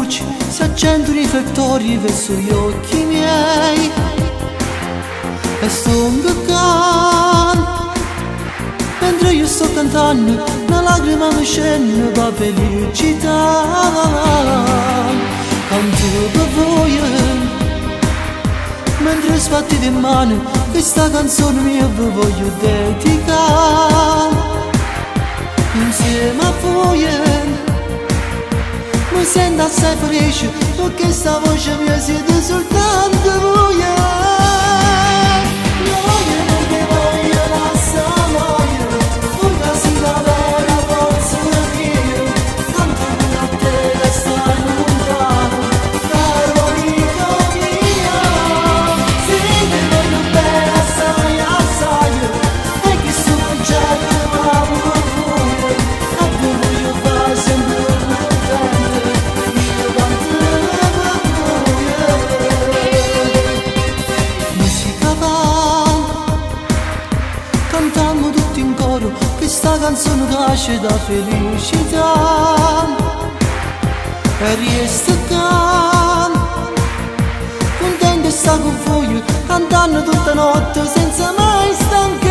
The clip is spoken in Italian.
luci si accendono i riflettori verso gli occhi miei e sto imboccando mentre io sto cantando una lacrima mi scende per felicità. Canto per voi mentre sbattete in mano questa canzone mia vi voglio dedicare insieme a voi. Mi sento assai felice perché sta voce mia siete soltanto voi. Cantiamo tutti in coro questa canzone nasce da felicità e riesco a contento e sta con voi cantando tutta notte senza mai stancare.